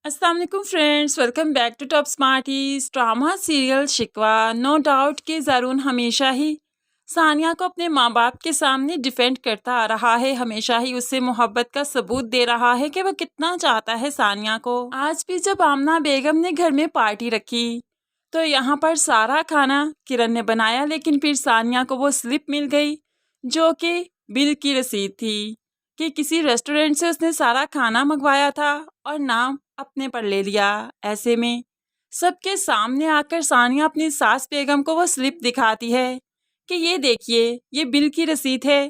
अस्सलाम वालेकुम friends, welcome back to Top Smarties. Drama serial Shikwa. No doubt कि ज़रून हमेशा ही सानिया को अपने माँ बाप के सामने डिफेंड करता आ रहा है, हमेशा ही उससे मोहब्बत का सबूत दे रहा है कि वह कितना चाहता है सानिया को। आज भी जब आमना बेगम ने घर में पार्टी रखी तो यहाँ पर सारा खाना किरण ने बनाया, लेकिन फिर सानिया को वो स्लिप मिल गई जो कि बिल की रसीद थी कि किसी रेस्टोरेंट से उसने सारा खाना मंगवाया था और नाम अपने पर ले लिया। ऐसे में सबके सामने आकर सानिया अपनी सास बेगम को वो स्लिप दिखाती है कि ये देखिए, ये बिल की रसीद है।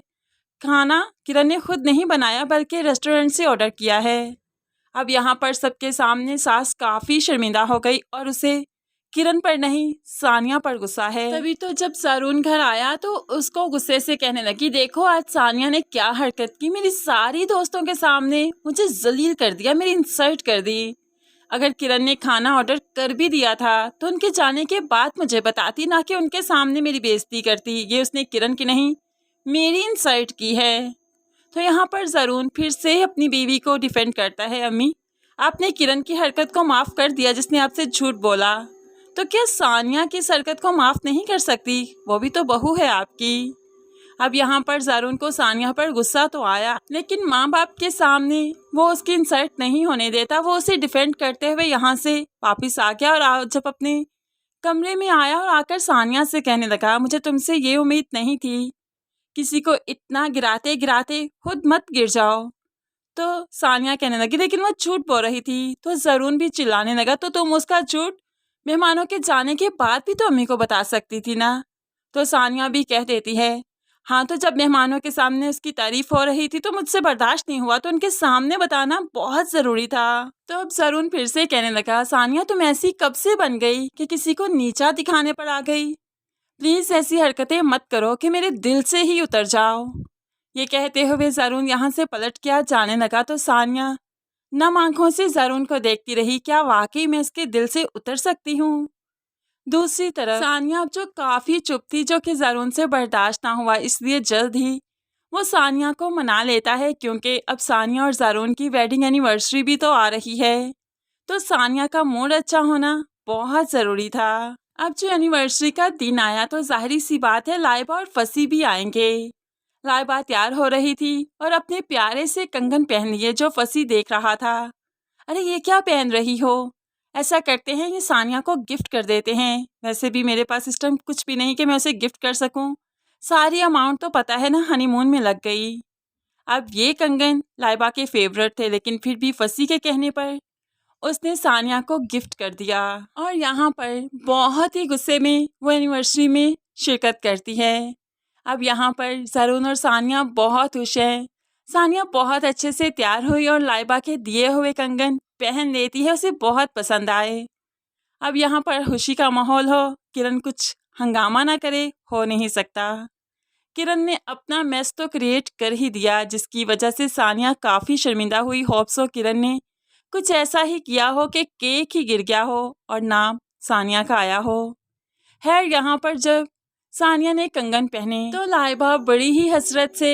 खाना किरण ने खुद नहीं बनाया बल्कि रेस्टोरेंट से ऑर्डर किया है। अब यहाँ पर सबके सामने सास काफ़ी शर्मिंदा हो गई और उसे किरण पर नहीं सानिया पर गुस्सा है। तभी तो जब ज़रून घर आया तो उसको गुस्से से कहने लगी, देखो आज सानिया ने क्या हरकत की, मेरी सारी दोस्तों के सामने मुझे जलील कर दिया, मेरी इंसल्ट कर दी। अगर किरण ने खाना ऑर्डर कर भी दिया था तो उनके जाने के बाद मुझे बताती, ना कि उनके सामने मेरी बेइज्जती करती। ये उसने किरण की नहीं मेरी इंसल्ट की है। तो यहाँ पर ज़रून फिर से अपनी बीवी को डिफेंड करता है, अम्मी आपने किरण की हरकत को माफ़ कर दिया जिसने आपसे झूठ बोला, तो क्या सानिया की इस हरकत को माफ़ नहीं कर सकती? वो भी तो बहू है आपकी। अब यहाँ पर ज़रून को सानिया पर गुस्सा तो आया, लेकिन माँ बाप के सामने वो उसकी इंसल्ट नहीं होने देता। वो उसे डिफेंड करते हुए यहाँ से वापस आ गया और जब अपने कमरे में आया और आकर सानिया से कहने लगा, मुझे तुमसे ये उम्मीद नहीं थी, किसी को इतना गिराते गिराते खुद मत गिर जाओ। तो सानिया कहने लगी, लेकिन वो झूठ बोल रही थी। तो ज़रून भी चिल्लाने लगा, तो तुम उसका झूठ मेहमानों के जाने के बाद भी तो अम्मी को बता सकती थी ना। तो सानिया भी कह देती है, हाँ तो जब मेहमानों के सामने उसकी तारीफ हो रही थी तो मुझसे बर्दाश्त नहीं हुआ, तो उनके सामने बताना बहुत ज़रूरी था। तो अब ज़रून फिर से कहने लगा, सानिया तुम ऐसी कब से बन गई कि किसी को नीचा दिखाने पर आ गई? प्लीज़ ऐसी हरकतें मत करो कि मेरे दिल से ही उतर जाओ। ये कहते हुए ज़रून यहाँ से पलट के जाने लगा तो सानिया नम आंखों से ज़रून को देखती रही, क्या वाकई मैं इसके दिल से उतर सकती हूँ? दूसरी तरफ सानिया अब जो काफ़ी चुप थी, जो कि ज़रून से बर्दाश्त ना हुआ, इसलिए जल्द ही वो सानिया को मना लेता है, क्योंकि अब सानिया और ज़रून की वेडिंग एनिवर्सरी भी तो आ रही है। तो सानिया का मूड अच्छा होना बहुत ज़रूरी था। अब जो एनिवर्सरी का दिन आया तो जाहिर सी बात है लाइबा और फसी भी आएंगे। लाइबा तैयार हो रही थी और अपने प्यारे से कंगन पहन लिए जो फसी देख रहा था। अरे ये क्या पहन रही हो? ऐसा करते हैं ये सानिया को गिफ्ट कर देते हैं। वैसे भी मेरे पास इस टाइम कुछ भी नहीं कि मैं उसे गिफ्ट कर सकूं। सारी अमाउंट तो पता है ना हनीमून में लग गई। अब ये कंगन लाइबा के फेवरेट थे, लेकिन फिर भी फसी के कहने पर उसने सानिया को गिफ्ट कर दिया और यहाँ पर बहुत ही गुस्से में वो एनिवर्सरी में शिरकत करती है। अब यहाँ पर ज़रून और सानिया बहुत खुश हैं। सानिया बहुत अच्छे से तैयार हुई और लाइबा के दिए हुए कंगन पहन लेती है, उसे बहुत पसंद आए। अब यहाँ पर खुशी का माहौल हो, किरण कुछ हंगामा ना करे हो नहीं सकता। किरण ने अपना मैस तो क्रिएट कर ही दिया, जिसकी वजह से सानिया काफ़ी शर्मिंदा हुई। होप्स हो किरण ने कुछ ऐसा ही किया हो कि केक ही गिर गया हो और नाम सानिया का आया हो। खैर यहाँ पर जब सानिया ने कंगन पहने तो लाइबा बड़ी ही हसरत से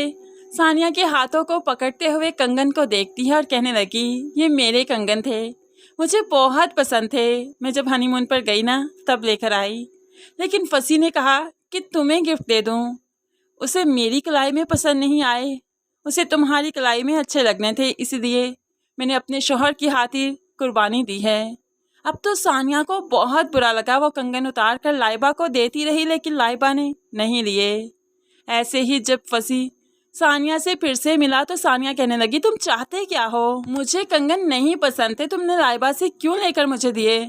सानिया के हाथों को पकड़ते हुए कंगन को देखती है और कहने लगी, ये मेरे कंगन थे, मुझे बहुत पसंद थे, मैं जब हनीमून पर गई ना तब लेकर आई, लेकिन फसी ने कहा कि तुम्हें गिफ्ट दे दूँ। उसे मेरी कलाई में पसंद नहीं आए, उसे तुम्हारी कलाई में अच्छे लगने थे, इसलिए मैंने अपने शौहर की खातिर कुर्बानी दी है। अब तो सानिया को बहुत बुरा लगा। वो कंगन उतार कर लाइबा को देती रही, लेकिन लाइबा ने नहीं लिए। ऐसे ही जब फसी सानिया से फिर से मिला तो सानिया कहने लगी, तुम चाहते क्या हो? मुझे कंगन नहीं पसंद थे, तुमने लाइबा से क्यों लेकर मुझे दिए?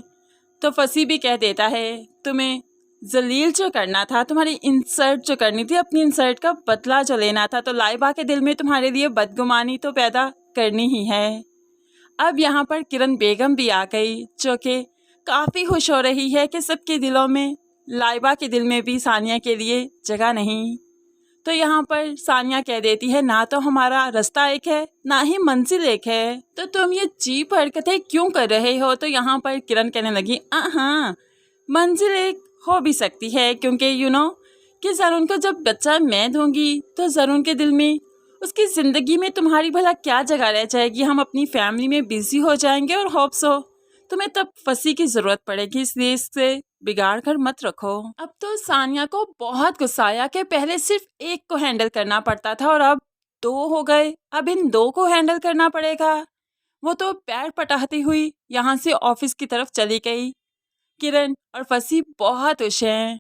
तो फसी भी कह देता है, तुम्हें जलील जो करना था, तुम्हारी इंसल्ट जो करनी थी, अपनी इंसल्ट का बदला जो लेना था, तो लाइबा के दिल में तुम्हारे लिए बदगुमानी तो पैदा करनी ही है। अब यहाँ पर किरण बेगम भी आ गई, जो कि काफ़ी खुश हो रही है कि सबके दिलों में लाइबा के दिल में भी सानिया के लिए जगह नहीं। तो यहाँ पर सानिया कह देती है, ना तो हमारा रास्ता एक है ना ही मंजिल एक है, तो तुम ये चीप हरकतें क्यों कर रहे हो? तो यहाँ पर किरण कहने लगी, हाँ मंजिल एक हो भी सकती है, क्योंकि कि ज़रून को जब बच्चा मैं दूंगी तो ज़रून के दिल में उसकी ज़िंदगी में तुम्हारी भला क्या जगह रह जाएगी। हम अपनी फैमिली में बिजी हो जाएंगे और होप सो तुम्हें तब फंसी की ज़रूरत पड़ेगी, इसलिए इससे बिगाड़ कर मत रखो। अब तो सानिया को बहुत गुस्सा आया कि पहले सिर्फ एक को हैंडल करना पड़ता था और अब 2 हो गए, अब इन 2 को हैंडल करना पड़ेगा। वो तो पैर पटाती हुई यहाँ से ऑफिस की तरफ चली गई। किरण और फसी बहुत खुश हैं।